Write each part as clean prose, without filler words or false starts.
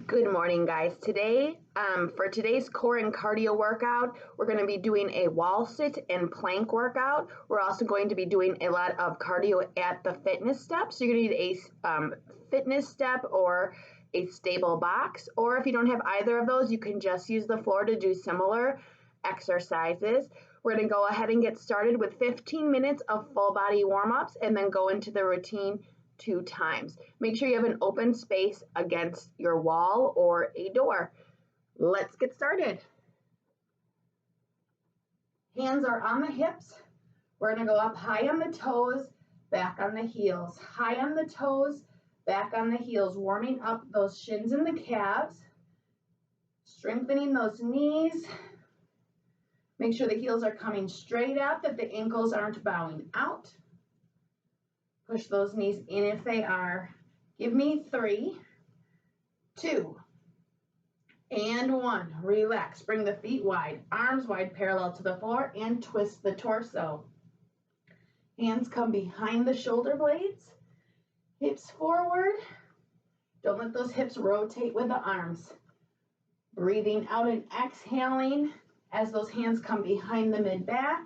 Good morning, guys. Today, for today's core and cardio workout, we're going to be doing a wall sit and plank workout. We're also going to be doing a lot of cardio at the fitness step. So you're going to need a fitness step or a stable box. Or if you don't have either of those, you can just use the floor to do similar exercises. We're going to go ahead and get started with 15 minutes of full body warm-ups and then go into the routine 2 times. Make sure you have an open space against your wall or a door. Let's get started. Hands are on the hips. We're going to go up high on the toes, back on the heels. High on the toes, back on the heels, warming up those shins and the calves, strengthening those knees. Make sure the heels are coming straight up, that the ankles aren't bowing out. Push those knees in if they are. Give me 3, 2, and 1. Relax. Bring the feet wide, arms wide, parallel to the floor, and twist the torso. Hands come behind the shoulder blades. Hips forward. Don't let those hips rotate with the arms. Breathing out and exhaling as those hands come behind the mid-back,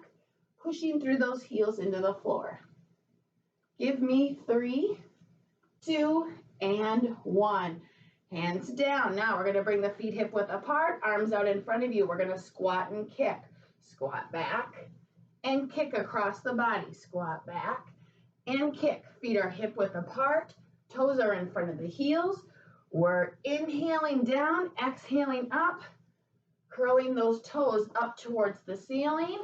pushing through those heels into the floor. Give me 3, 2, and 1. Hands down. Now we're going to bring the feet hip width apart, arms out in front of you. We're going to squat and kick. Squat back and kick across the body. Squat back and kick. Feet are hip width apart. Toes are in front of the heels. We're inhaling down, exhaling up, curling those toes up towards the ceiling,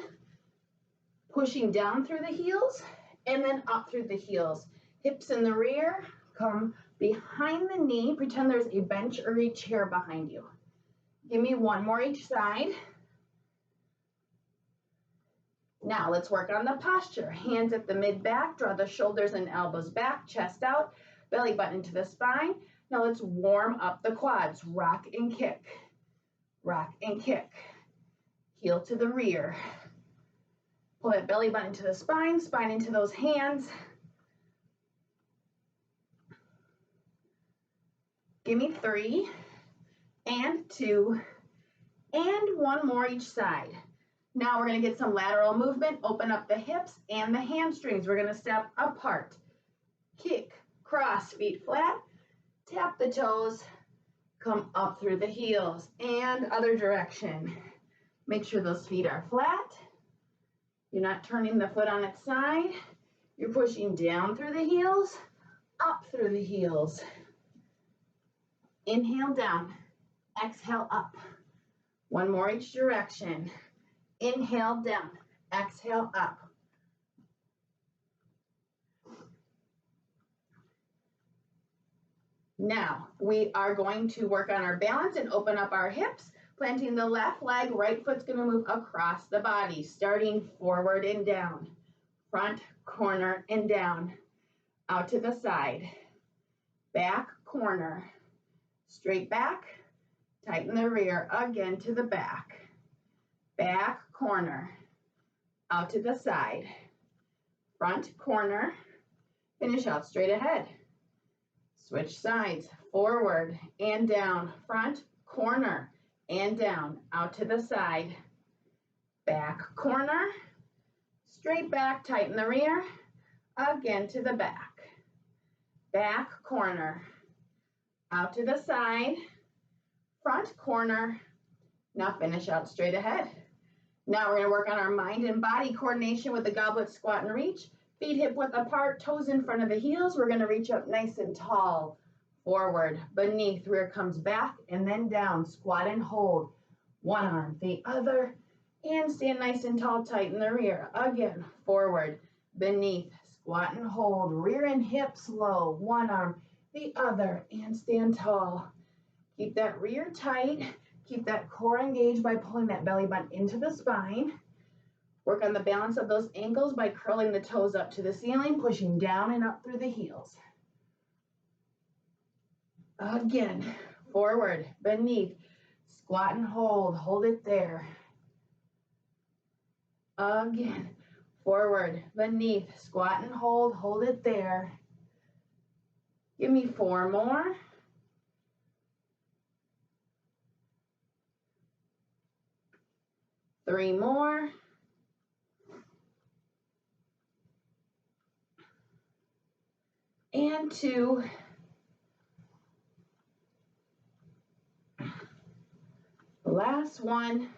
pushing down through the heels, and then up through the heels. Hips in the rear, come behind the knee. Pretend there's a bench or a chair behind you. Give me 1 more each side. Now let's work on the posture. Hands at the mid-back, draw the shoulders and elbows back, chest out, belly button to the spine. Now let's warm up the quads. Rock and kick. Rock and kick. Heel to the rear. Pull that belly button to the spine, spine into those hands. Give me 3, and 2, and 1 more each side. Now we're going to get some lateral movement. Open up the hips and the hamstrings. We're going to step apart. Kick, cross, feet flat. Tap the toes. Come up through the heels and other direction. Make sure those feet are flat. You're not turning the foot on its side. You're pushing down through the heels, up through the heels. Inhale down, exhale up. 1 more each direction. Inhale down, exhale up. Now we are going to work on our balance and open up our hips. Planting the left leg, right foot's going to move across the body, starting forward and down, front, corner, and down, out to the side, back, corner, straight back, tighten the rear, again to the back, back, corner, out to the side, front, corner, finish out straight ahead. Switch sides, forward and down, front, corner, and down, out to the side, back, corner, straight back, tighten the rear, again to the back, back, corner, out to the side, front, corner. Now finish out straight ahead. Now we're going to work on our mind and body coordination with the goblet squat and reach. Feet hip width apart, toes in front of the heels. We're going to reach up nice and tall. Forward, beneath, rear comes back, and then down. Squat and hold. 1 arm, the other, and stand nice and tall, tighten the rear. Again, forward, beneath, squat and hold. Rear and hips low. 1 arm, the other, and stand tall. Keep that rear tight. Keep that core engaged by pulling that belly button into the spine. Work on the balance of those ankles by curling the toes up to the ceiling, pushing down and up through the heels. Again, forward, beneath, squat and hold it there. Again, forward, beneath, squat and hold it there. Give me 4 more. 3 more. And 2. Last one.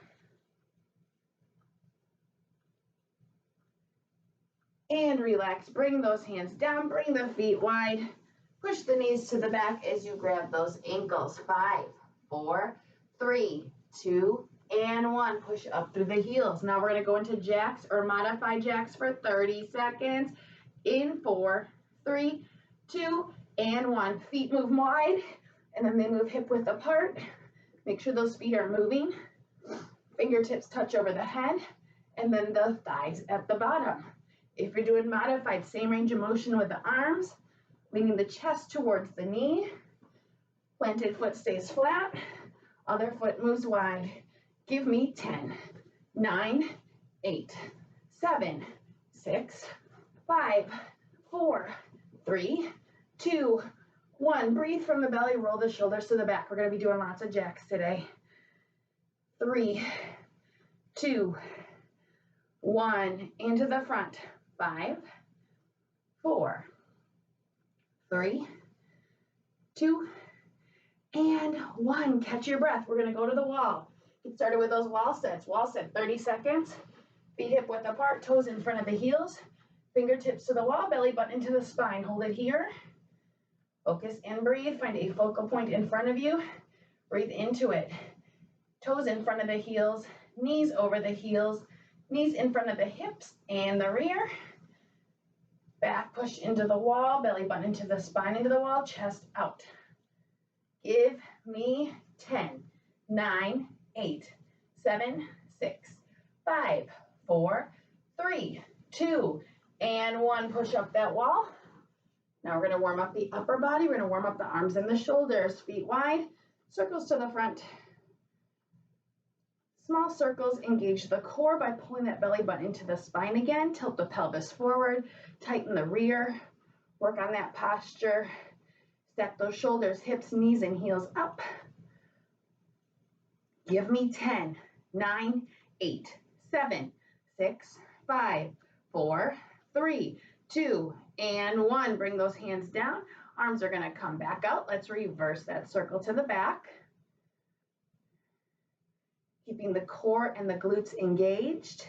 And relax. Bring those hands down. Bring the feet wide. Push the knees to the back as you grab those ankles. 5, 4, 3, 2, and 1. Push up through the heels. Now we're going to go into jacks or modified jacks for 30 seconds. In 4, 3, 2, and 1. Feet move wide, and then they move hip width apart. Make sure those feet are moving. Fingertips touch over the head, and then the thighs at the bottom. If you're doing modified, same range of motion with the arms, leaning the chest towards the knee. Planted foot stays flat. Other foot moves wide. Give me 10, 9, 8, 7, 6, 5, 4, 3, 2, 1. Breathe from the belly. Roll the shoulders to the back. We're going to be doing lots of jacks today. 3, 2, 1. Into the front. 5, 4, 3, 2, and 1. Catch your breath. We're going to go to the wall. Get started with those wall sets. Wall set, 30 seconds. Feet hip width apart, toes in front of the heels. Fingertips to the wall, belly button into the spine. Hold it here. Focus and breathe. Find a focal point in front of you. Breathe into it. Toes in front of the heels, knees over the heels, knees in front of the hips and the rear. Back push into the wall, belly button into the spine, into the wall, chest out. Give me 10, 9, 8, 7, 6, 5, 4, 3, 2, and 1. Push up that wall. Now we're going to warm up the upper body. We're going to warm up the arms and the shoulders. Feet wide, circles to the front. Small circles, engage the core by pulling that belly button into the spine again. Tilt the pelvis forward, tighten the rear, work on that posture. Stack those shoulders, hips, knees, and heels up. Give me 10, 9, 8, 7, 6, 5, 4, 3, 2, and 1. Bring those hands down. Arms are going to come back out. Let's reverse that circle to the back. Keeping the core and the glutes engaged.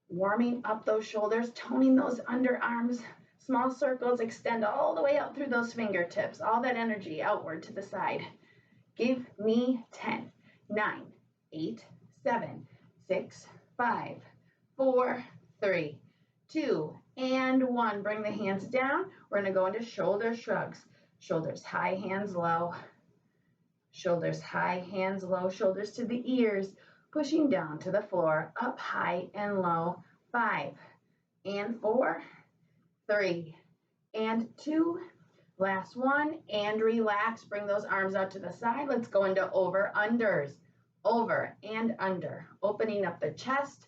Warming up those shoulders, toning those underarms. Small circles extend all the way out through those fingertips. All that energy outward to the side. Give me 10, 9, 8, 7, 6, 5, 4, 3, 2, and 1. Bring the hands down. We're going to go into shoulder shrugs. Shoulders high, hands low. Shoulders high, hands low, shoulders to the ears, pushing down to the floor, up high and low. 5, and 4, 3, and 2. Last one, and relax. Bring those arms out to the side. Let's go into over-unders. Over and under. Opening up the chest,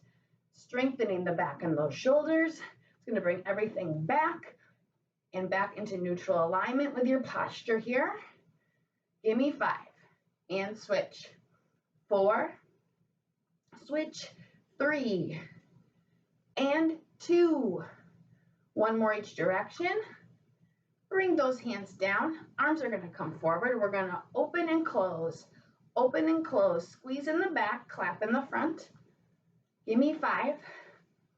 strengthening the back and those shoulders. It's going to bring everything back and back into neutral alignment with your posture here. Give me 5. And switch. 4, switch, 3, and 2. 1 more each direction. Bring those hands down. Arms are going to come forward. We're going to open and close. Open and close. Squeeze in the back, clap in the front. Give me 5,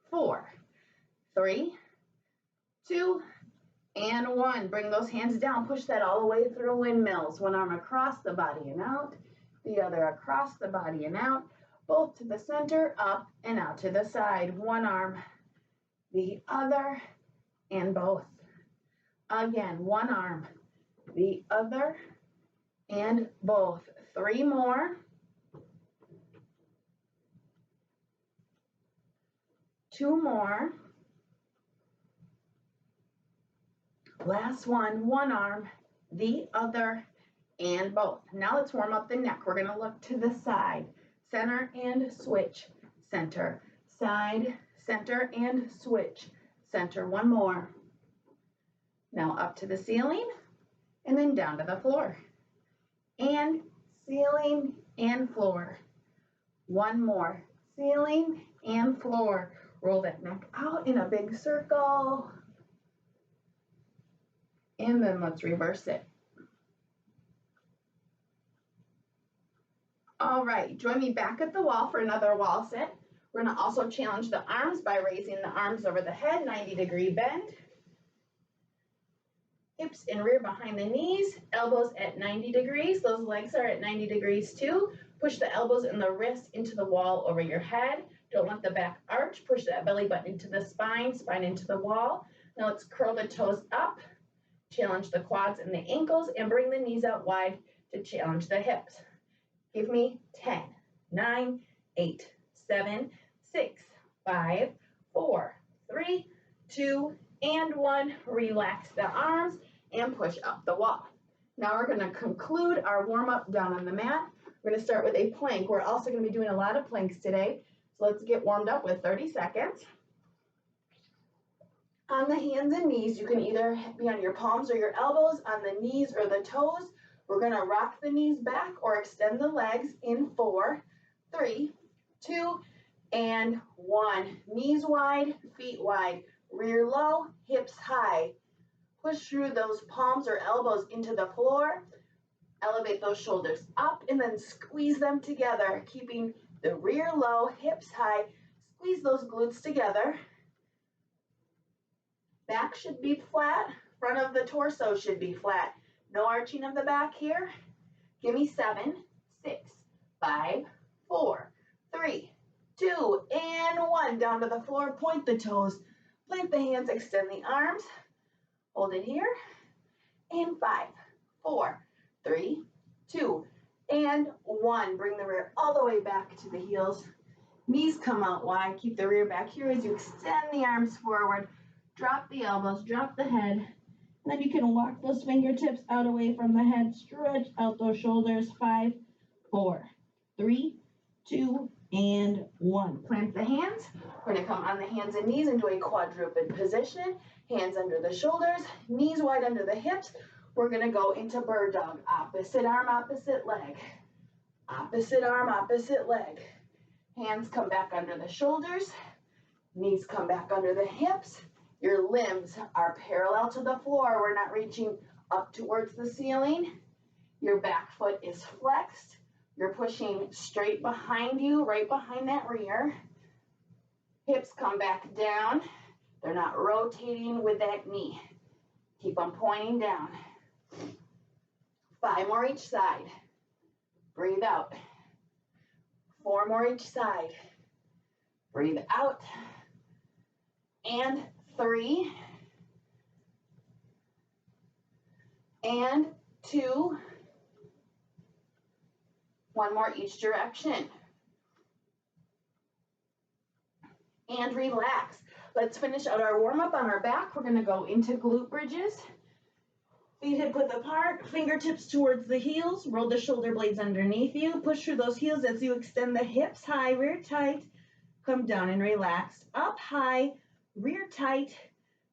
4, 3, 2, and 1. Bring those hands down. Push that all the way through windmills. One arm across the body and out. The other across the body and out. Both to the center, up and out to the side. One arm, the other, and both. Again, one arm, the other, and both. 3 more. 2 more. Last one, one arm, the other, and both. Now let's warm up the neck. We're going to look to the side, center and switch, center, side, center and switch, center. 1 more. Now up to the ceiling and then down to the floor. And ceiling and floor. One more. Ceiling and floor. Roll that neck out in a big circle. And then let's reverse it. All right, join me back at the wall for another wall sit. We're gonna also challenge the arms by raising the arms over the head, 90-degree bend. Hips and rear behind the knees, elbows at 90 degrees. Those legs are at 90 degrees too. Push the elbows and the wrists into the wall over your head. Don't let the back arch. Push that belly button into the spine, spine into the wall. Now let's curl the toes up, challenge the quads and the ankles, and bring the knees out wide to challenge the hips. Give me 10, 9, 8, 7, 6, 5, 4, 3, 2, and 1. Relax the arms and push up the wall. Now we're going to conclude our warm-up down on the mat. We're going to start with a plank. We're also going to be doing a lot of planks today. So let's get warmed up with 30 seconds. On the hands and knees, you can either be on your palms or your elbows, on the knees or the toes. We're going to rock the knees back or extend the legs in 4, 3, 2, and 1. Knees wide, feet wide, rear low, hips high. Push through those palms or elbows into the floor. Elevate those shoulders up and then squeeze them together, keeping the rear low, hips high. Squeeze those glutes together. Back should be flat. Front of the torso should be flat. No arching of the back here. Give me 7, 6, 5, 4, 3, 2, and 1. Down to the floor, point the toes. Plant the hands, extend the arms. Hold it here. And 5, 4, 3, 2, and 1. Bring the rear all the way back to the heels. Knees come out wide. Keep the rear back here as you extend the arms forward. Drop the elbows, drop the head. And then you can walk those fingertips out away from the head. Stretch out those shoulders. 5, 4, 3, 2, and 1. Plant the hands. We're going to come on the hands and knees into a quadruped position. Hands under the shoulders, knees wide under the hips. We're going to go into bird dog. Opposite arm, opposite leg. Opposite arm, opposite leg. Hands come back under the shoulders. Knees come back under the hips. Your limbs are parallel to the floor. We're not reaching up towards the ceiling. Your back foot is flexed. You're pushing straight behind you, right behind that rear. Hips come back down. They're not rotating with that knee. Keep them pointing down. 5 more each side. Breathe out. 4 more each side. Breathe out. And 3. And 2. 1 more each direction. And relax. Let's finish out our warm-up on our back. We're going to go into glute bridges. Feet hip width apart, fingertips towards the heels. Roll the shoulder blades underneath you. Push through those heels as you extend the hips high, rear tight. Come down and relax. Up high, rear tight.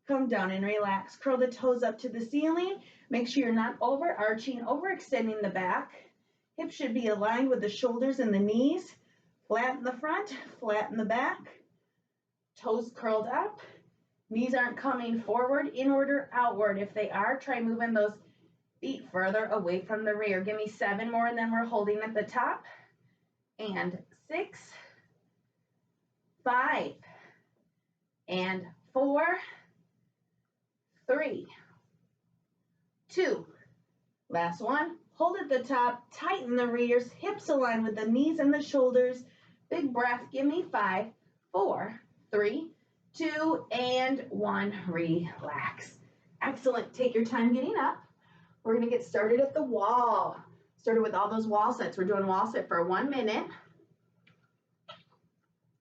Come down and relax. Curl the toes up to the ceiling. Make sure you're not overarching, overextending the back. Hips should be aligned with the shoulders and the knees. Flat in the front, flat in the back. Toes curled up. Knees aren't coming forward, inward, or outward. If they are, try moving those feet further away from the rear. Give me 7 more, and then we're holding at the top. And 6, 5, and 4, 3, 2. Last one. Hold at the top. Tighten the rears. Hips align with the knees and the shoulders. Big breath. Give me 5, 4, 3, 2, and 1. Relax. Excellent. Take your time getting up. We're going to get started at the wall. Started with all those wall sets. We're doing wall sit for 1 minute.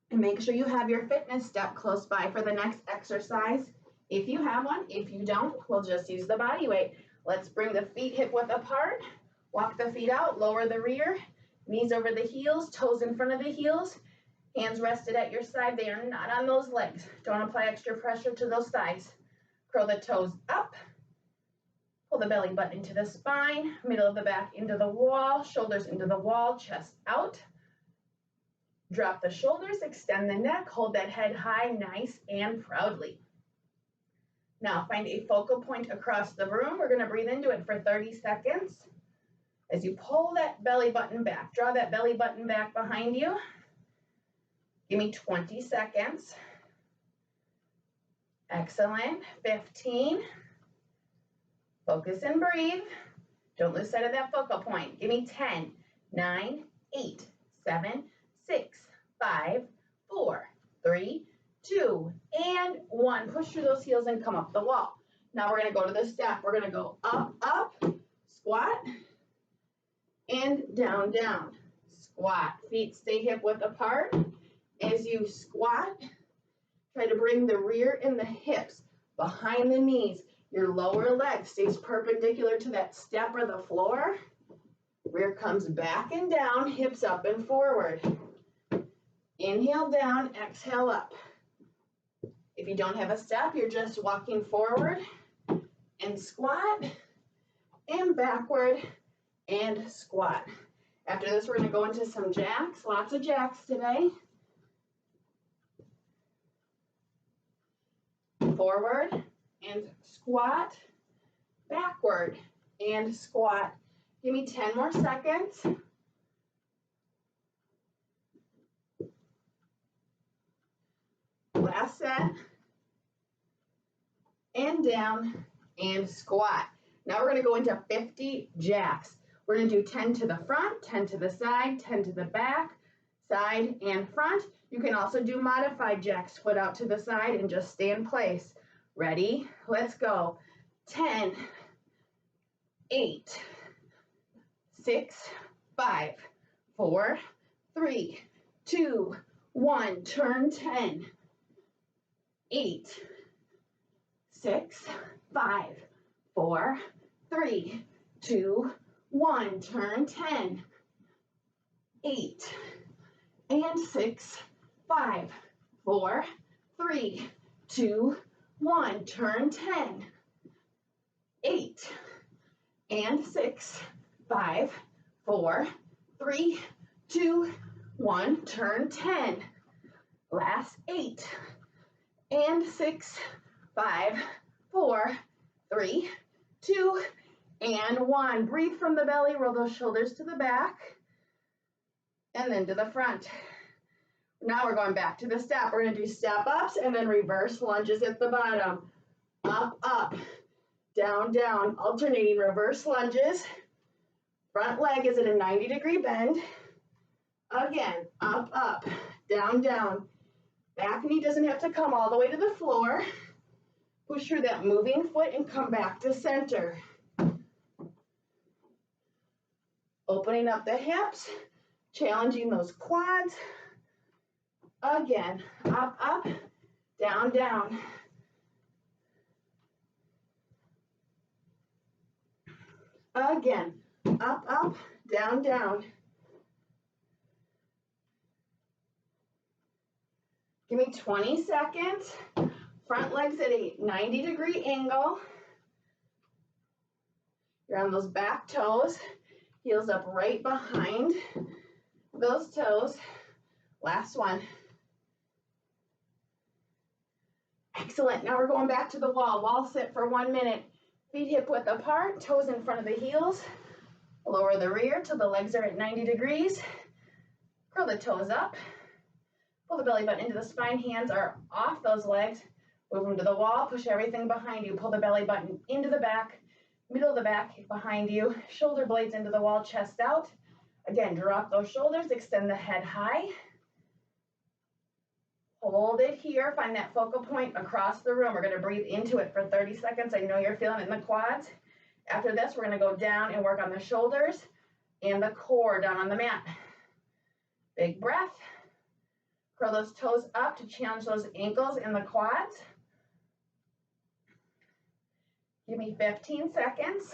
And make sure you have your fitness step close by for the next exercise. If you have one, if you don't, we'll just use the body weight. Let's bring the feet hip width apart. Walk the feet out, lower the rear, knees over the heels, toes in front of the heels. Hands rested at your side. They are not on those legs. Don't apply extra pressure to those thighs. Curl the toes up. Pull the belly button into the spine. Middle of the back into the wall. Shoulders into the wall. Chest out. Drop the shoulders, extend the neck, hold that head high, nice and proudly. Now find a focal point across the room. We're going to breathe into it for 30 seconds. As you pull that belly button back, draw that belly button back behind you. Give me 20 seconds. Excellent. 15. Focus and breathe. Don't lose sight of that focal point. Give me 10, 9, 8, 7, 6, 5, 4, 3, 2, and 1. Push through those heels and come up the wall. Now we're going to go to the step. We're going to go up, up, squat, and down, down. Squat. Feet stay hip width apart. As you squat, try to bring the rear and the hips behind the knees. Your lower leg stays perpendicular to that step or the floor. Rear comes back and down, hips up and forward. Inhale down, exhale up. If you don't have a step, you're just walking forward and squat and backward and squat. After this, we're going to go into some jacks, lots of jacks today. Forward and squat, backward and squat. Give me 10 more seconds. Last set. And down and squat. Now we're going to go into 50 jacks. We're going to do 10 to the front, 10 to the side, 10 to the back, side and front. You can also do modified jacks, foot out to the side and just stay in place. Ready? Let's go. 10, 8, 6, 5, 4, 3, 2, 1. Turn 10, 8, 6, 5, 4, 3, 2, 1. Turn 10, 8, and 6, 5, 4, 3, 2, 1. Turn 10, 8, and 6, 5, 4, 3, 2, 1. Turn 10. Last 8, and 6, 5, 4, 3, 2, and 1. Breathe from the belly, roll those shoulders to the back, and then to the front. Now we're going back to the step. We're going to do step ups and then reverse lunges at the bottom. Up, up, down, down, alternating reverse lunges. Front leg is at a 90-degree bend. Again, up, up, down, down. Back knee doesn't have to come all the way to the floor. Push through that moving foot and come back to center. Opening up the hips, challenging those quads. Again, up, up, down, down. Again, up, up, down, down. Give me 20 seconds. Front legs at a 90-degree angle. You're on those back toes. Heels up right behind those toes. Last one. Excellent. Now we're going back to the wall. Wall sit for 1 minute. Feet hip width apart, toes in front of the heels. Lower the rear till the legs are at 90 degrees. Curl the toes up. Pull the belly button into the spine. Hands are off those legs. Move them to the wall. Push everything behind you. Pull the belly button into the back, middle of the back behind you. Shoulder blades into the wall, chest out. Again, drop those shoulders. Extend the head high. Hold it here. Find that focal point across the room. We're going to breathe into it for 30 seconds. I know you're feeling it in the quads. After this, we're going to go down and work on the shoulders and the core down on the mat. Big breath. Curl those toes up to challenge those ankles and the quads. Give me 15 seconds.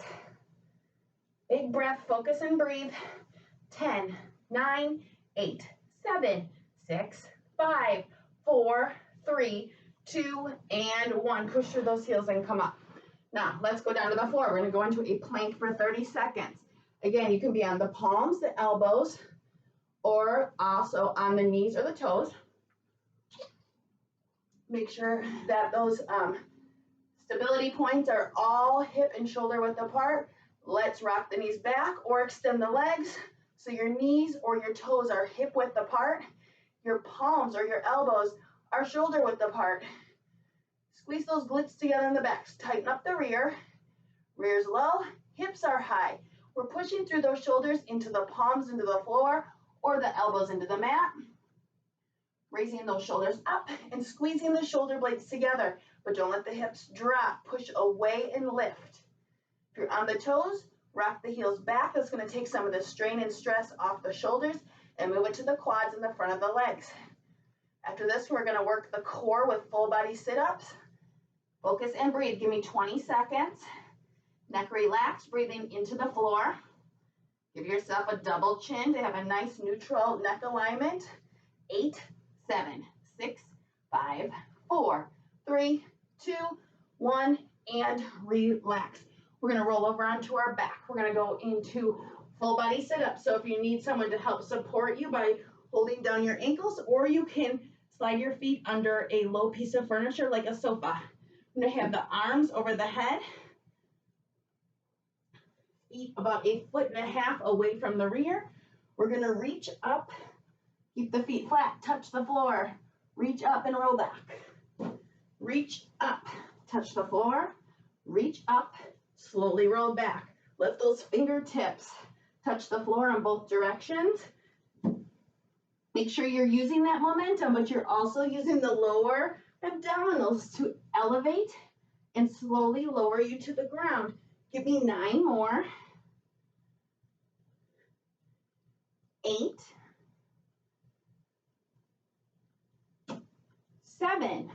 Big breath, focus and breathe. 10, 9, 8, 7, 6, 5, 4, 3, 2, and 1. Push through those heels and come up. Now, let's go down to the floor. We're going to go into a plank for 30 seconds. Again, you can be on the palms, the elbows, or also on the knees or the toes. Make sure that those stability points are all hip and shoulder width apart. Let's rock the knees back or extend the legs so your knees or your toes are hip width apart. Your palms or your elbows are shoulder width apart. Squeeze those glutes together in the back. Tighten up the rear. Rear's low, hips are high. We're pushing through those shoulders into the palms into the floor or the elbows into the mat. Raising those shoulders up and squeezing the shoulder blades together, but don't let the hips drop. Push away and lift. If you're on the toes, rock the heels back. That's going to take some of the strain and stress off the shoulders and move it to the quads and the front of the legs. After this, we're going to work the core with full body sit-ups. Focus and breathe. Give me 20 seconds. Neck relaxed, breathing into the floor. Give yourself a double chin to have a nice neutral neck alignment. 8, 7, 6, 5, 4, 3, 2, 1, and relax. We're going to roll over onto our back. We're going to go into full body sit-up. So if you need someone to help support you by holding down your ankles, or you can slide your feet under a low piece of furniture like a sofa. I'm going to have the arms over the head, feet about 1.5 feet away from the rear. We're going to reach up, keep the feet flat, touch the floor, reach up and roll back. Reach up, touch the floor, reach up, slowly roll back. Lift those fingertips, touch the floor in both directions. Make sure you're using that momentum, but you're also using the lower abdominals to elevate and slowly lower you to the ground. Give me 9 more. 8, 7.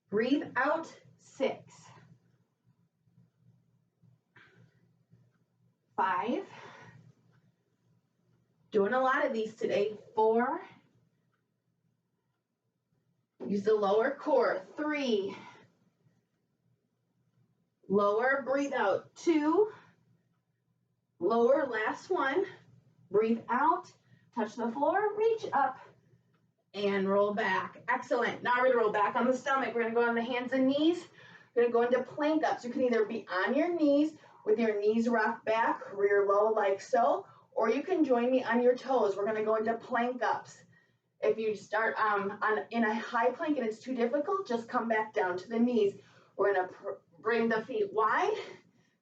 Breathe out. 6, 5. Doing a lot of these today. 4. Use the lower core. 3. Lower, breathe out. 2. Lower, last one. Breathe out. Touch the floor, reach up, and roll back. Excellent. Now we're going to roll back on the stomach. We're going to go on the hands and knees. We're going to go into plank ups. You can either be on your knees with your knees rocked back, rear low like so, or you can join me on your toes. We're going to go into plank ups. If you start in a high plank and it's too difficult, just come back down to the knees. We're going to bring the feet wide,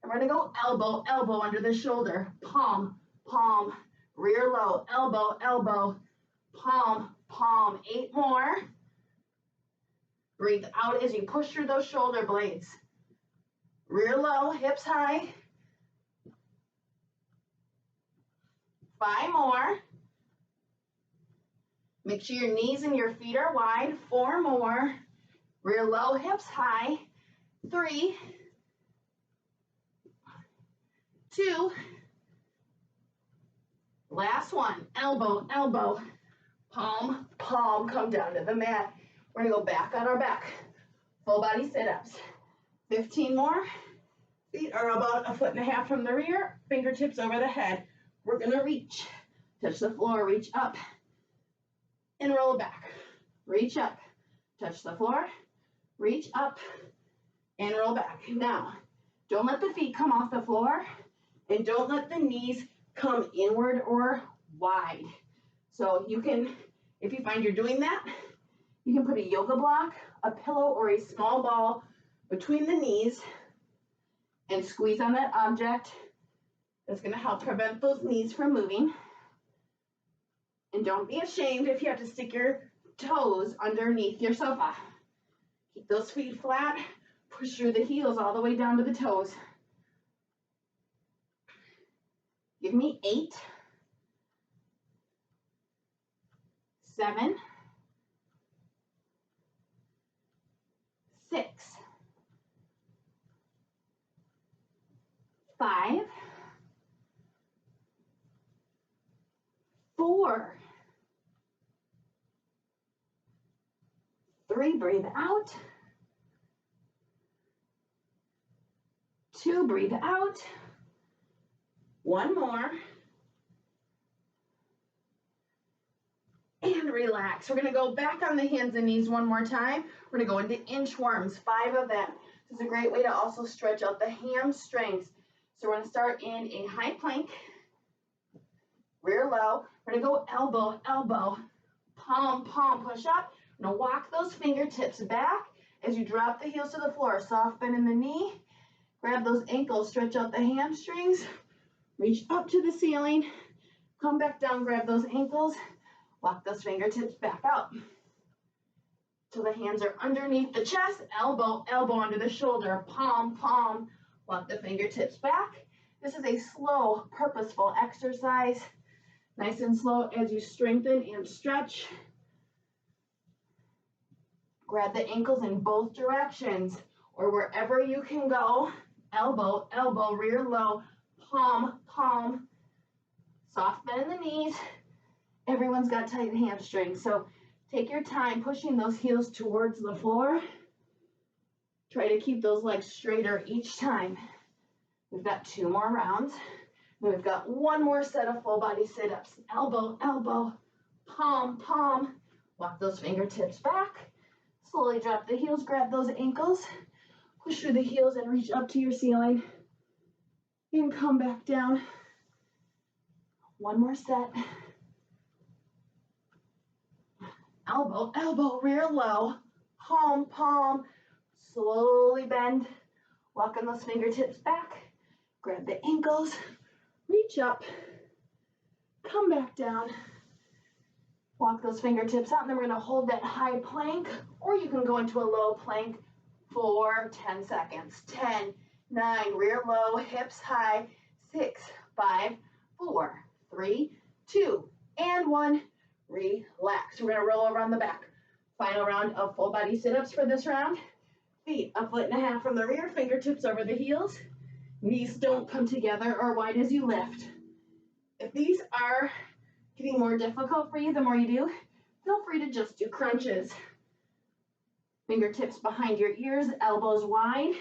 and we're going to go elbow, elbow under the shoulder, palm, palm, rear low, elbow, elbow, palm, palm. 8 more. Breathe out as you push through those shoulder blades. Rear low, hips high. 5 more. Make sure your knees and your feet are wide. 4 more. Rear low, hips high. 3, 2. Last one. Elbow, elbow. Palm, palm. Come down to the mat. We're going to go back on our back. Full body sit-ups. 15 more. Feet are about 1.5 feet from the rear. Fingertips over the head. We're going to reach. Touch the floor. Reach up. And roll back. Reach up. Touch the floor. Reach up. And roll back. Now, don't let the feet come off the floor. And don't let the knees come inward or wide. So you can, if you find you're doing that, you can put a yoga block, a pillow, or a small ball between the knees and squeeze on that object. That's going to help prevent those knees from moving. And don't be ashamed if you have to stick your toes underneath your sofa. Keep those feet flat. Push through the heels all the way down to the toes. Give me 8, 7, 6, 5, 4, 3, breathe out. 2, breathe out. 1 more. and relax. We're gonna go back on the hands and knees one more time. We're gonna go into inchworms, 5 of them. This is a great way to also stretch out the hamstrings. So we're gonna start in a high plank, rear low. We're gonna go elbow, elbow, palm, palm, push up. We're gonna walk those fingertips back as you drop the heels to the floor. Soft bend in the knee. Grab those ankles, stretch out the hamstrings. Reach up to the ceiling. Come back down, grab those ankles. Walk those fingertips back out. Till the hands are underneath the chest. Elbow, elbow under the shoulder. Palm, palm. Walk the fingertips back. This is a slow, purposeful exercise. Nice and slow as you strengthen and stretch. Grab the ankles in both directions or wherever you can go. Elbow, elbow, rear low, palm, palm. Soft bend in the knees. Everyone's got tight hamstrings, so take your time pushing those heels towards the floor. Try to keep those legs straighter each time. We've got 2 more rounds. And we've got 1 more set of full body sit-ups. Elbow, elbow, palm, palm. Walk those fingertips back. Slowly drop the heels, grab those ankles. Push through the heels and reach up to your ceiling. And come back down. 1 more set. Elbow, elbow, rear low, palm, palm. Slowly bend. Walking those fingertips back. Grab the ankles. Reach up. Come back down. Walk those fingertips out, and then we're going to hold that high plank, or you can go into a low plank for 10 seconds. 10, 9, rear low, hips high, 6, 5, 4, 3, 2, and 1. Relax. We're going to roll over on the back. Final round of full body sit-ups for this round. Feet 1.5 feet from the rear, fingertips over the heels. Knees don't come together or wide as you lift. If these are getting more difficult for you, the more you do, feel free to just do crunches. Fingertips behind your ears, elbows wide,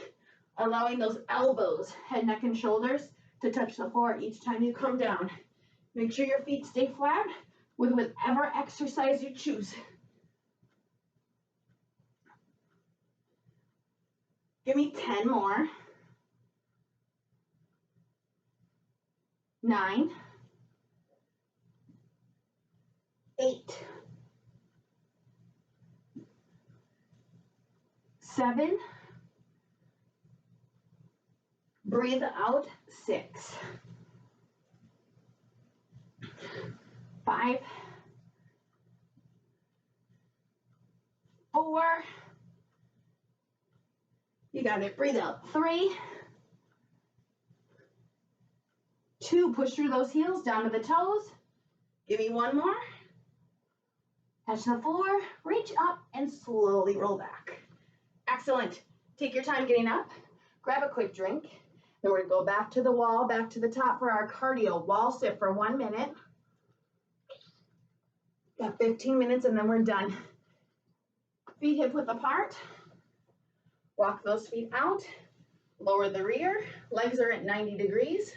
allowing those elbows, head, neck, and shoulders to touch the floor each time you come down. Make sure your feet stay flat with whatever exercise you choose. Give me 10 more. 9, 8, 7, breathe out, 6, 5, 4, you got it, breathe out, 3, 2, push through those heels down to the toes. Give me 1 more. Touch the floor, reach up, and slowly roll back. Excellent. Take your time getting up. Grab a quick drink. Then we're going to go back to the wall, back to the top for our cardio. Wall sit for 1 minute. Got 15 minutes, and then we're done. Feet hip width apart. Walk those feet out. Lower the rear. Legs are at 90 degrees.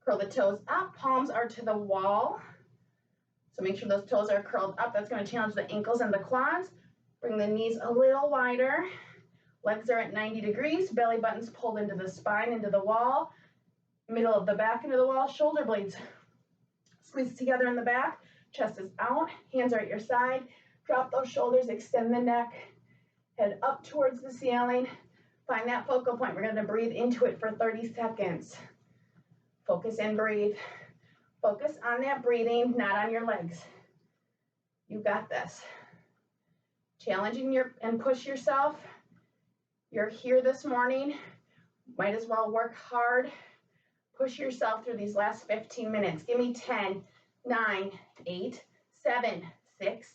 Curl the toes up. Palms are to the wall. So make sure those toes are curled up. That's going to challenge the ankles and the quads. Bring the knees a little wider. Legs are at 90 degrees. Belly button's pulled into the spine, into the wall. Middle of the back into the wall. Shoulder blades squeeze together in the back. Chest is out. Hands are at your side. Drop those shoulders. Extend the neck. Head up towards the ceiling. Find that focal point. We're going to breathe into it for 30 seconds. Focus and breathe. Focus on that breathing, not on your legs. You got this. Challenging and push yourself. You're here this morning. Might as well work hard. Push yourself through these last 15 minutes. Give me 10, 9, 8, 7, 6,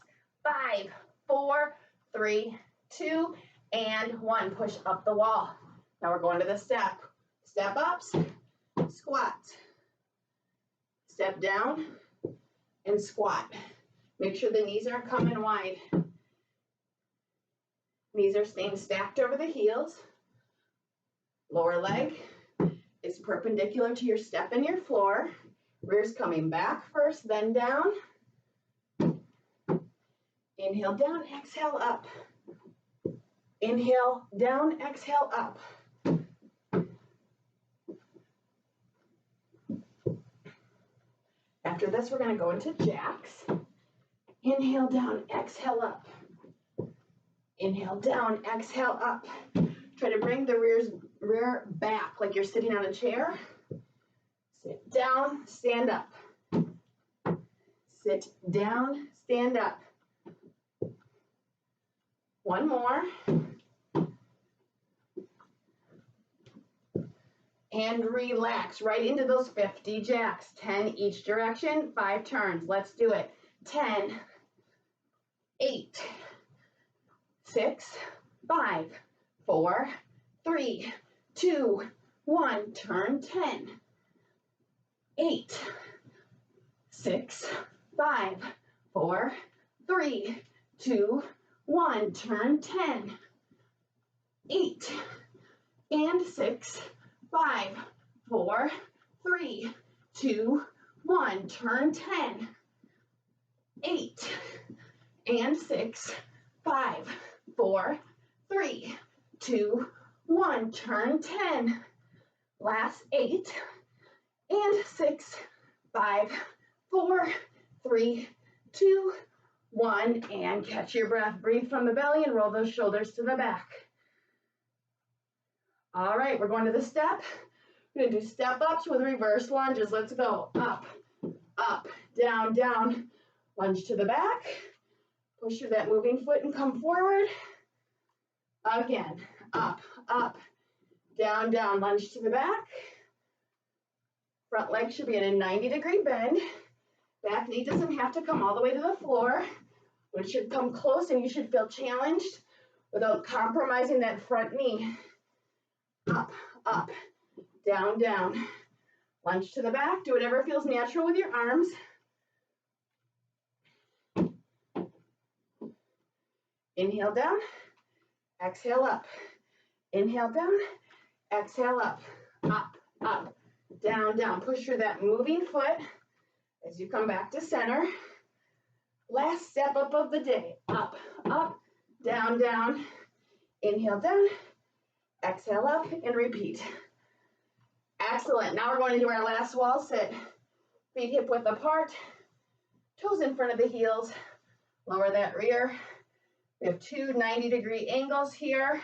5, 4, 3, 2, and 1. Push up the wall. Now we're going to the step. Step ups, squats. Step down and squat. Make sure the knees aren't coming wide. Knees are staying stacked over the heels. Lower leg is perpendicular to your step and your floor. Rear's coming back first, then down. Inhale down, exhale up. Inhale down, exhale up. After this, we're going to go into jacks. Inhale down, exhale up. Inhale down, exhale up. Try to bring the rear back like you're sitting on a chair. Sit down, stand up. Sit down, stand up. One more. And relax right into those 50 jacks. 10 each direction, 5 turns. Let's do it. 10, 8, 6, 5, 4, 3, 2, 1. Turn 10, 8, 6, 5, 4, 3, 2, 1. Turn 10, 8, and 6, 5, 4, 3, 2, 1. Turn 10, 8, and 6, 5, 4, 3, 2, 1. Turn 10. Last 8, and 6, 5, 4, 3, 2, 1. And catch your breath. Breathe from the belly and roll those shoulders to the back. All right, we're going to the step. We're going to do step ups with reverse lunges. Let's go. Up, up, down, down. Lunge to the back. Push through that moving foot and come forward. Again, up, up, down, down. Lunge to the back. Front leg should be at a 90-degree bend. Back knee doesn't have to come all the way to the floor, but it should come close and you should feel challenged without compromising that front knee. Up, up, down, down. Lunge to the back. Do whatever feels natural with your arms. Inhale down, exhale up. Inhale down, exhale up. Up, up, down, down. Push through that moving foot as you come back to center. Last step up of the day. Up, up, down, down. Inhale down, exhale up, and repeat. Excellent. Now we're going to do our last wall sit. Feet hip width apart, toes in front of the heels. Lower that rear. We have 2 90-degree angles here.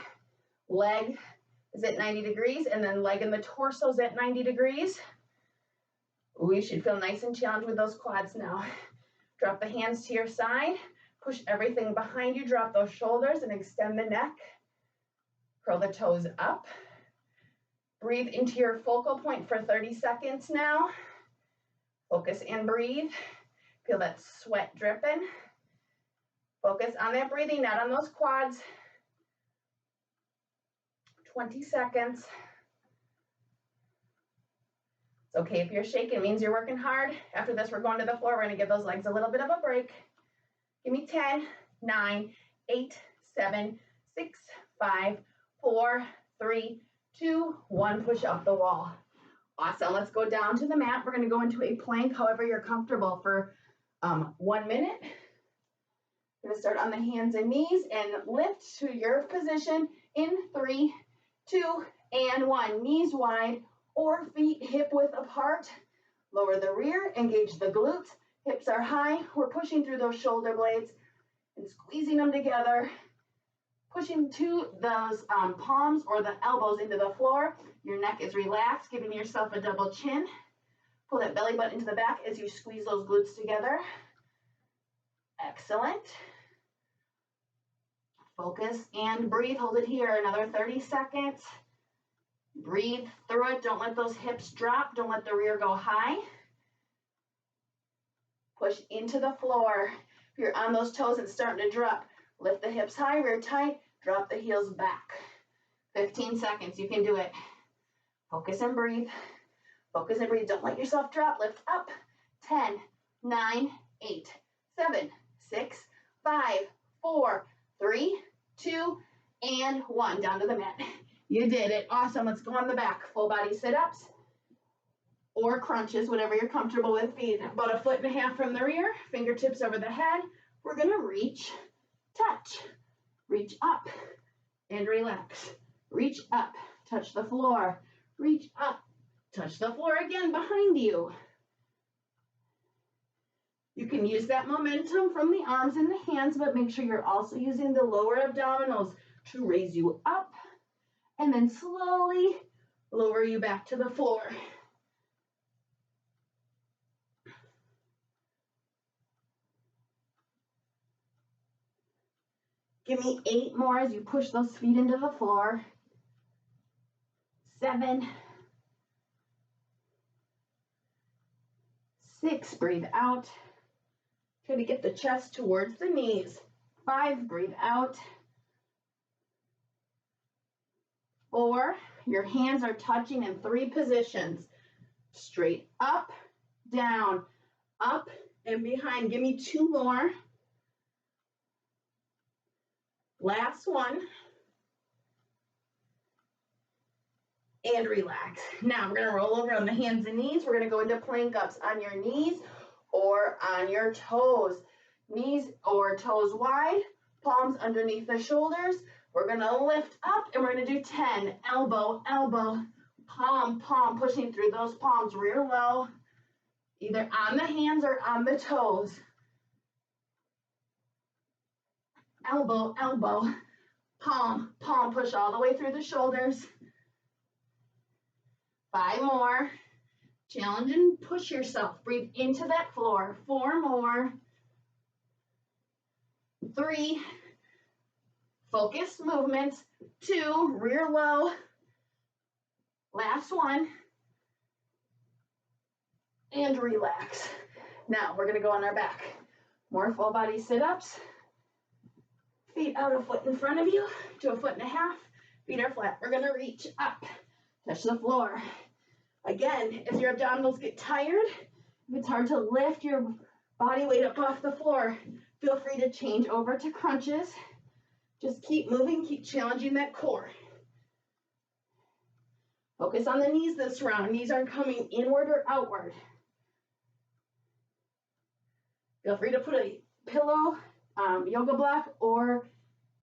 Leg is at 90 degrees, and then leg and the torso is at 90 degrees. We should feel nice and challenged with those quads now. Drop the hands to your side. Push everything behind you. Drop those shoulders and extend the neck. Curl the toes up. Breathe into your focal point for 30 seconds now. Focus and breathe. Feel that sweat dripping. Focus on that breathing, not on those quads. 20 seconds. It's okay if you're shaking. It means you're working hard. After this, we're going to the floor. We're going to give those legs a little bit of a break. Give me 10, 9, 8, 7, 6, 5, 4, 3, 2, 1. Push up the wall. Awesome. Let's go down to the mat. We're going to go into a plank, however you're comfortable, for 1 minute. We're going to start on the hands and knees and lift to your position in 3, 2, and 1. Knees wide or feet hip width apart. Lower the rear, engage the glutes. Hips are high. We're pushing through those shoulder blades and squeezing them together. Pushing to those palms or the elbows into the floor. Your neck is relaxed, giving yourself a double chin. Pull that belly button into the back as you squeeze those glutes together. Excellent. Focus and breathe. Hold it here. Another 30 seconds. Breathe through it. Don't let those hips drop. Don't let the rear go high. Push into the floor. If you're on those toes and starting to drop, lift the hips high, rear tight, drop the heels back. 15 seconds. You can do it. Focus and breathe. Focus and breathe. Don't let yourself drop. Lift up. 10, 9, 8, 7, 6, 5, 4, 3, 2, and 1. Down to the mat. You did it. Awesome. Let's go on the back. Full body sit-ups or crunches, whatever you're comfortable with. Feet about 1.5 feet from the rear. Fingertips over the head. We're going to reach touch, reach up and relax. Reach up, touch the floor, reach up, touch the floor again behind you. You can use that momentum from the arms and the hands, but make sure you're also using the lower abdominals to raise you up and then slowly lower you back to the floor. Give me 8 more as you push those feet into the floor. 7, 6, breathe out. Try to get the chest towards the knees. 5, breathe out. 4, your hands are touching in 3 positions. Straight up, down, up, and behind. Give me 2 more. Last one. And relax. Now we're going to roll over on the hands and knees. We're going to go into plank ups on your knees or on your toes. Knees or toes wide, palms underneath the shoulders. We're going to lift up and we're going to do 10. Elbow, elbow, palm, palm, pushing through those palms, rear low, either on the hands or on the toes. Elbow, elbow, palm, palm, push all the way through the shoulders. 5 more. Challenge and push yourself. Breathe into that floor. 4 more. 3. Focused movements. 2. Rear low. Last one. And relax. Now we're going to go on our back. More full body sit-ups. Feet out a foot in front of you to a foot and a half. Feet are flat. We're going to reach up. Touch the floor. Again, as your abdominals get tired, if it's hard to lift your body weight up off the floor, feel free to change over to crunches. Just keep moving, keep challenging that core. Focus on the knees this round. Knees aren't coming inward or outward. Feel free to put a pillow, yoga block, or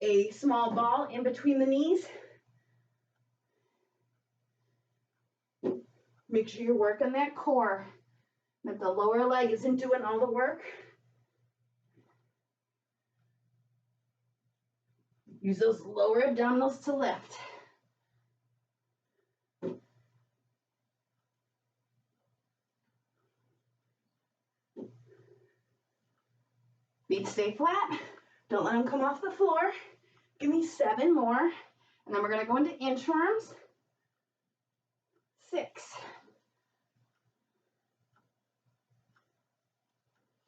a small ball in between the knees. Make sure you're working that core, that the lower leg isn't doing all the work. Use those lower abdominals to lift. Feet stay flat. Don't let them come off the floor. Give me 7 more. And then we're going to go into inchworms. 6.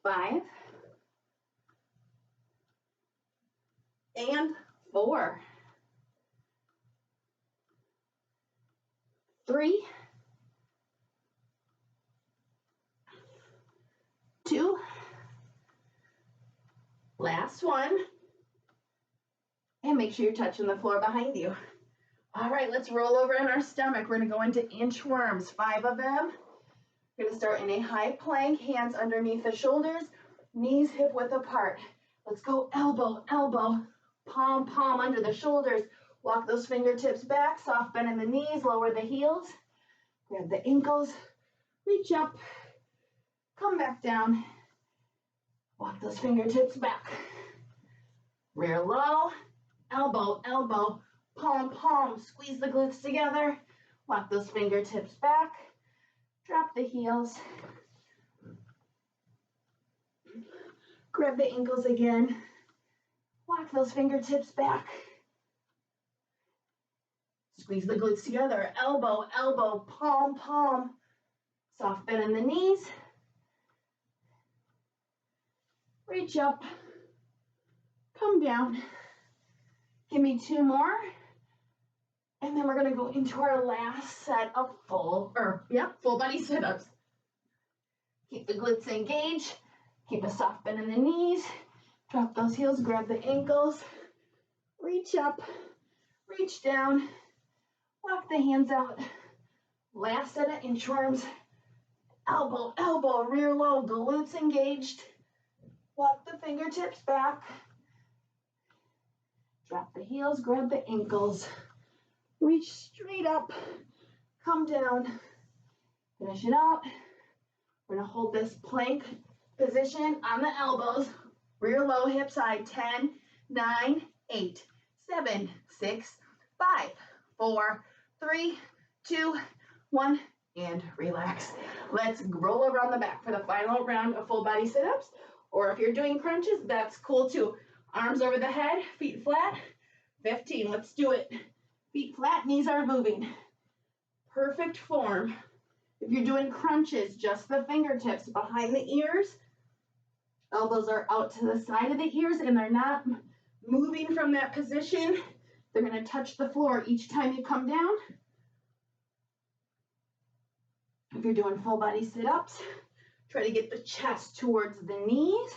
5. And 4. 3. 2. Last one. And make sure you're touching the floor behind you. All right, let's roll over on our stomach. We're going to go into inchworms, 5 of them. We're going to start in a high plank, hands underneath the shoulders, knees hip width apart. Let's go elbow, elbow, palm, palm under the shoulders. Walk those fingertips back, soft bend in the knees, lower the heels. Grab the ankles, reach up, come back down. Walk those fingertips back. Rear low, elbow, elbow, palm, palm. Squeeze the glutes together. Walk those fingertips back. Drop the heels. Grab the ankles again. Walk those fingertips back. Squeeze the glutes together. Elbow, elbow, palm, palm. Soft bend in the knees. Reach up. Come down. Give me 2 more. And then we're going to go into our last set of full body sit-ups. Keep the glutes engaged. Keep a soft bend in the knees. Drop those heels, grab the ankles. Reach up, reach down. Walk the hands out. Last set of inchworms. Elbow, elbow, rear low, glutes engaged. Walk the fingertips back. Drop the heels, grab the ankles. Reach straight up, come down, finish it out. We're gonna hold this plank position on the elbows, rear low, hips high, 10, 9, 8, 7, 6, 5, 4, 3, 2, 1, and relax. Let's roll over on the back for the final round of full body sit-ups, or if you're doing crunches, that's cool too. Arms over the head, feet flat, 15, let's do it. Feet flat, knees are moving. Perfect form. If you're doing crunches, just the fingertips behind the ears. Elbows are out to the side of the ears and they're not moving from that position. They're going to touch the floor each time you come down. If you're doing full body sit-ups, try to get the chest towards the knees.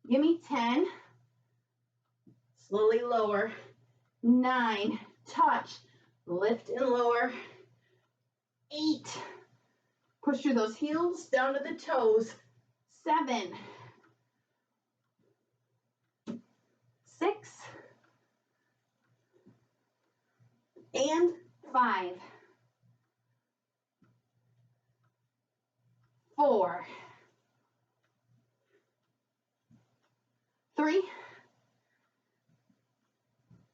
Give me 10. Slowly lower. 9, touch, lift and lower. 8, push through those heels down to the toes. 7, 6, and 5, 4, 3,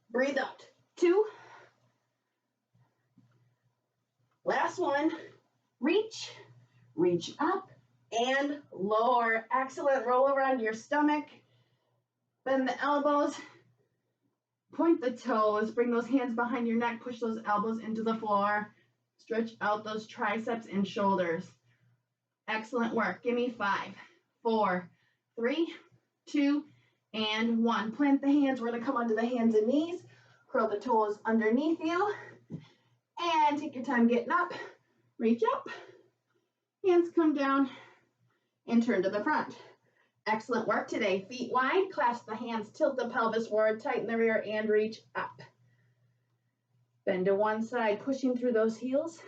breathe out, 2, last one, reach up and lower. Excellent, roll over onto your stomach, bend the elbows, point the toes, bring those hands behind your neck, push those elbows into the floor, stretch out those triceps and shoulders. Excellent work, give me 5, 4, 3, 2, and 1. Plant the hands, we're gonna come onto the hands and knees, curl the toes underneath you, and take your time getting up, reach up, hands come down, and turn to the front. Excellent work today. Feet wide, clasp the hands, tilt the pelvis forward, tighten the rear, and reach up. Bend to one side, pushing through those heels,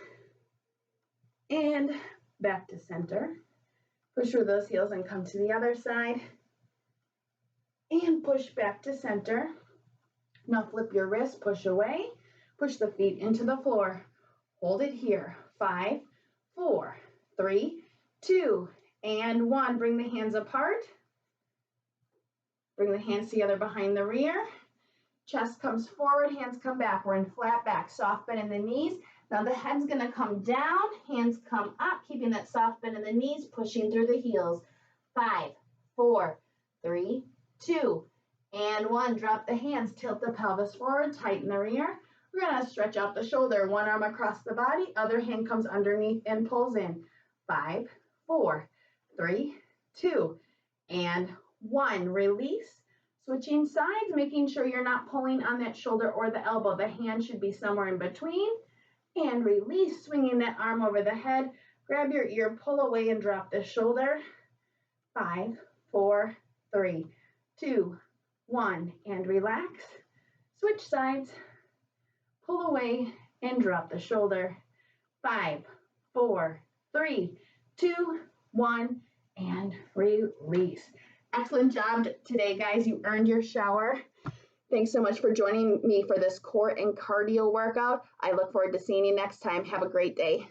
and back to center. Push through those heels and come to the other side, and push back to center. Now flip your wrist, push away, push the feet into the floor. Hold it here. 5, 4, 3, 2, and 1. Bring the hands apart. Bring the hands together behind the rear. Chest comes forward, hands come back. We're in flat back, soft bend in the knees. Now the head's gonna come down, hands come up, keeping that soft bend in the knees, pushing through the heels. 5, 4, 3, 2, and 1. Drop the hands, tilt the pelvis forward, tighten the rear. We're gonna stretch out the shoulder, one arm across the body, other hand comes underneath and pulls in. 5, 4, 3, 2, and 1. Release. Switching sides, making sure you're not pulling on that shoulder or the elbow. The hand should be somewhere in between. And release, swinging that arm over the head. Grab your ear, pull away and drop the shoulder. 5, 4, 3, 2, 1, and relax. Switch sides, pull away and drop the shoulder. 5, 4, 3, 2, 1, and release. Excellent job today, guys. You earned your shower. Thanks so much for joining me for this core and cardio workout. I look forward to seeing you next time. Have a great day.